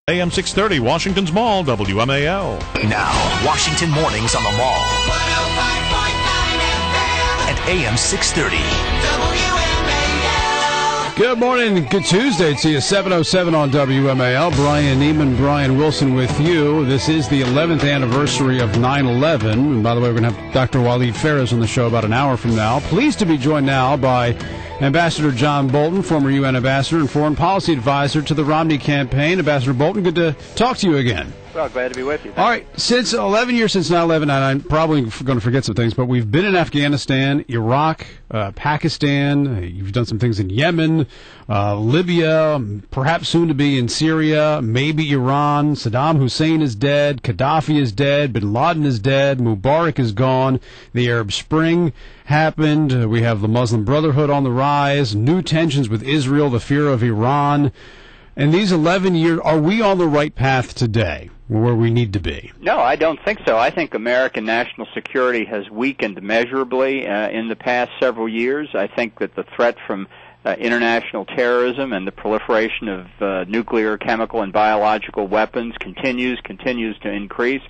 AM 630, Washington's Mall, WMAL. Now, Washington Mornings on the Mall. 105.9 FM. At AM 630. WMAL. Good morning. Good Tuesday to you. 7:07 on WMAL. Brian Neiman, Brian Wilson with you. This is the 11th anniversary of 9/11. And by the way, we're going to have Dr. Walid Phares on the show about an hour from now. Pleased to be joined now by Ambassador John Bolton, former UN ambassador and foreign policy advisor to the Romney campaign. Ambassador Bolton, good to talk to you again. Well, glad to be with you. All right, since 11 years since 9/11, and I'm probably going to forget some things, but we've been in Afghanistan, Iraq, Pakistan. You've done some things in Yemen, Libya, perhaps soon to be in Syria, maybe Iran. Saddam Hussein is dead. Gaddafi is dead. Bin Laden is dead. Mubarak is gone. The Arab Spring happened. We have the Muslim Brotherhood on the rise. New tensions with Israel, the fear of Iran. And these 11 years, are we on the right path today, where we need to be? No, I don't think so. I think American national security has weakened measurably in the past several years. I think that the threat from international terrorism and the proliferation of nuclear, chemical, and biological weapons continues to increase.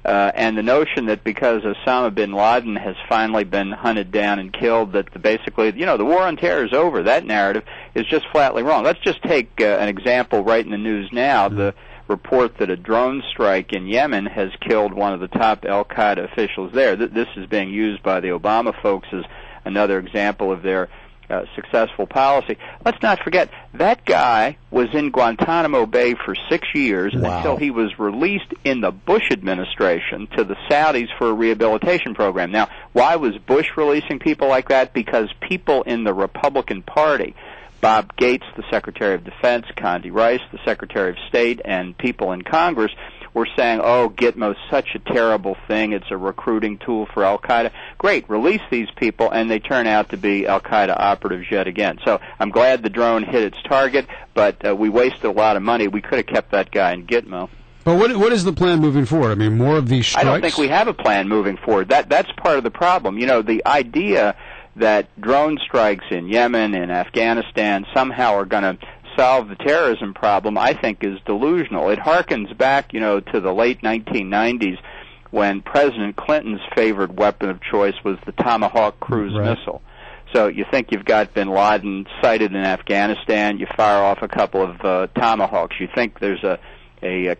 And the notion that because Osama bin Laden has finally been hunted down and killed, that basically, the war on terror is over, that narrative is just flatly wrong. Let's just take an example right in the news now. The report that a drone strike in Yemen has killed one of the top al-Qaeda officials there. This is being used by the Obama folks as another example of their successful policy. Let's not forget, that guy was in Guantanamo Bay for 6 years until he was released in the Bush administration to the Saudis for a rehabilitation program. Now, why was Bush releasing people like that? Because people in the Republican Party, Bob Gates, the Secretary of Defense, Condi Rice, the Secretary of State, and people in Congress were saying, oh, Gitmo's such a terrible thing, it's a recruiting tool for al-Qaeda. Great, release these people, and they turn out to be al-Qaeda operatives yet again. So I'm glad the drone hit its target, but we wasted a lot of money. We could have kept that guy in Gitmo. But what is the plan moving forward? I mean, more of these strikes? I don't think we have a plan moving forward. That's part of the problem. The idea that drone strikes in Yemen and Afghanistan somehow are going to solve the terrorism problem, I think, is delusional. It harkens back, to the late 1990s when President Clinton's favored weapon of choice was the Tomahawk cruise missile. So you think you've got bin Laden sighted in Afghanistan, you fire off a couple of Tomahawks. You think there's a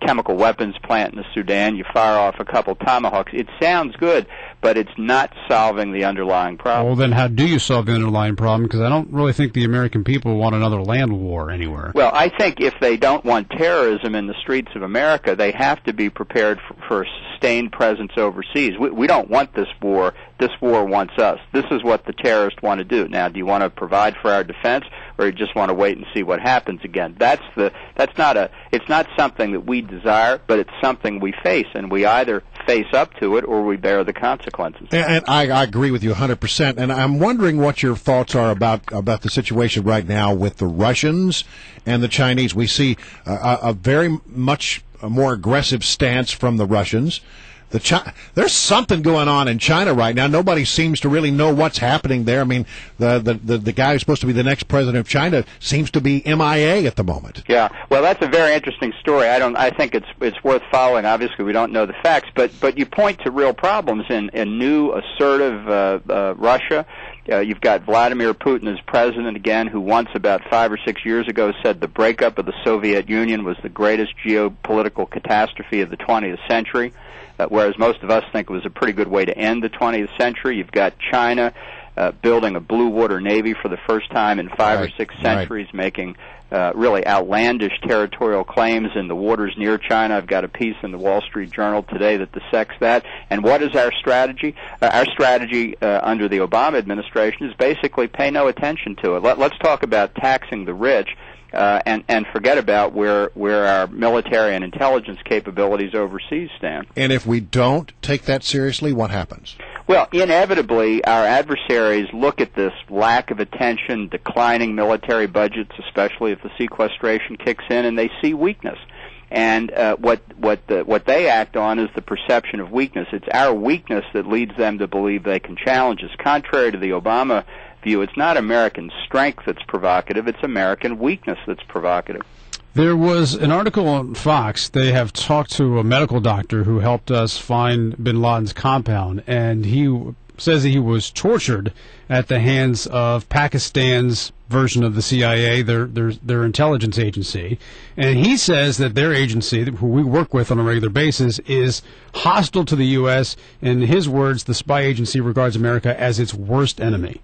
chemical weapons plant in the Sudan, you fire off a couple Tomahawks. It sounds good, but it's not solving the underlying problem. Well, then how do you solve the underlying problem? Because I don't really think the American people want another land war anywhere. Well, I think if they don't want terrorism in the streets of America, they have to be prepared for a sustained presence overseas. We don't want this war. This war wants us. This is what the terrorists want to do. Now, do you want to provide for our defense, or you just want to wait and see what happens again? It's not something that we desire, but it's something we face, and we either face up to it or we bear the consequences. And I agree with you 100%. And I'm wondering what your thoughts are about the situation right now with the Russians and the Chinese. We see a very much more aggressive stance from the Russians. There's something going on in China right now. Nobody seems to really know what's happening there. I mean, the guy who's supposed to be the next president of China seems to be MIA at the moment. Yeah, well, that's a very interesting story. I think it's worth following. Obviously, we don't know the facts, but you point to real problems in new assertive Russia. You've got Vladimir Putin as president again, who once about 5 or 6 years ago said the breakup of the Soviet Union was the greatest geopolitical catastrophe of the 20th century. Whereas most of us think it was a pretty good way to end the 20th century. You've got China building a blue water navy for the first time in 5 or 6 centuries, making really outlandish territorial claims in the waters near China. I've got a piece in the Wall Street Journal today that dissects that. And what is our strategy? Our strategy under the Obama administration is basically pay no attention to it. Let's talk about taxing the rich. And forget about where our military and intelligence capabilities overseas stand. And if we don't take that seriously, what happens? Well, inevitably, our adversaries look at this lack of attention, declining military budgets, especially if the sequestration kicks in, and they see weakness. And what they act on is the perception of weakness. It's our weakness that leads them to believe they can challenge us. Contrary to the Obama view, it's not American strength that's provocative, it's American weakness that's provocative. There was an article on Fox. They have talked to a medical doctor who helped us find bin Laden's compound, and he says that he was tortured at the hands of Pakistan's version of the CIA, their intelligence agency. And he says that their agency, who we work with on a regular basis, is hostile to the U.S. In his words, the spy agency regards America as its worst enemy.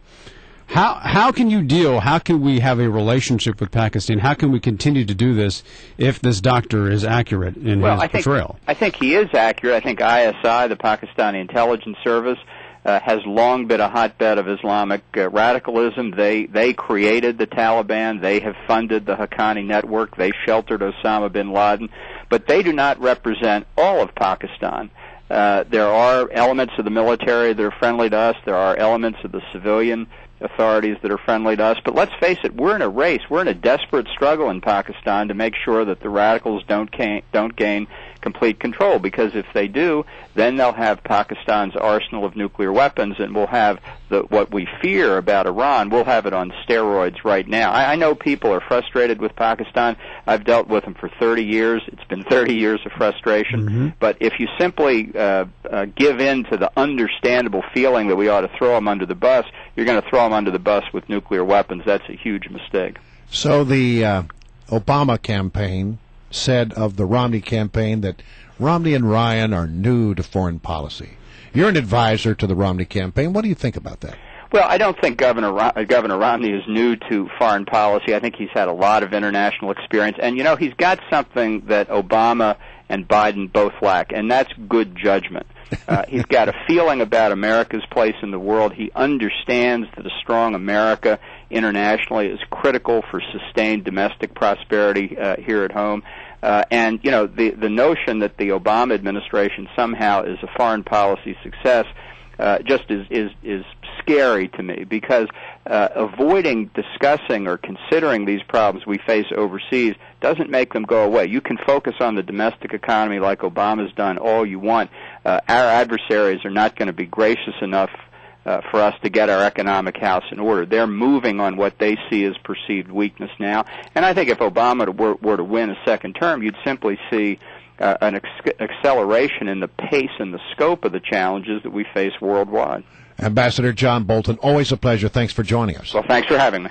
How can we have a relationship with Pakistan? How can we continue to do this if this doctor is accurate in his portrayal? I think he is accurate. I think ISI, the Pakistani intelligence service, has long been a hotbed of Islamic radicalism. They created the Taliban. They have funded the Haqqani network. They sheltered Osama bin Laden. But they do not represent all of Pakistan. There are elements of the military that are friendly to us. There are elements of the civilian authorities that are friendly to us. But let's face it, we're in a race. We're in a desperate struggle in Pakistan to make sure that the radicals don't gain complete control, because if they do, then they'll have Pakistan's arsenal of nuclear weapons, and we'll have what we fear about Iran, we'll have it on steroids right now. I know people are frustrated with Pakistan. I've dealt with them for 30 years. It's been 30 years of frustration. But if you simply give in to the understandable feeling that we ought to throw them under the bus, you're going to throw them under the bus with nuclear weapons. That's a huge mistake. So the Obama campaign said of the Romney campaign that Romney and Ryan are new to foreign policy. You're an advisor to the Romney campaign. What do you think about that? Well, I don't think Governor Romney is new to foreign policy. I think he's had a lot of international experience. And, he's got something that Obama and Biden both lack, and that's good judgment. He's got a feeling about America's place in the world. He understands that a strong America internationally is critical for sustained domestic prosperity here at home. And, the notion that the Obama administration somehow is a foreign policy success just is scary to me, because avoiding discussing or considering these problems we face overseas doesn't make them go away. You can focus on the domestic economy like Obama's done all you want. Our adversaries are not going to be gracious enough for us to get our economic house in order. They're moving on what they see as perceived weakness now. And I think if Obama were to win a second term, you'd simply see an acceleration in the pace and the scope of the challenges that we face worldwide. Ambassador John Bolton, always a pleasure. Thanks for joining us. Well, thanks for having me.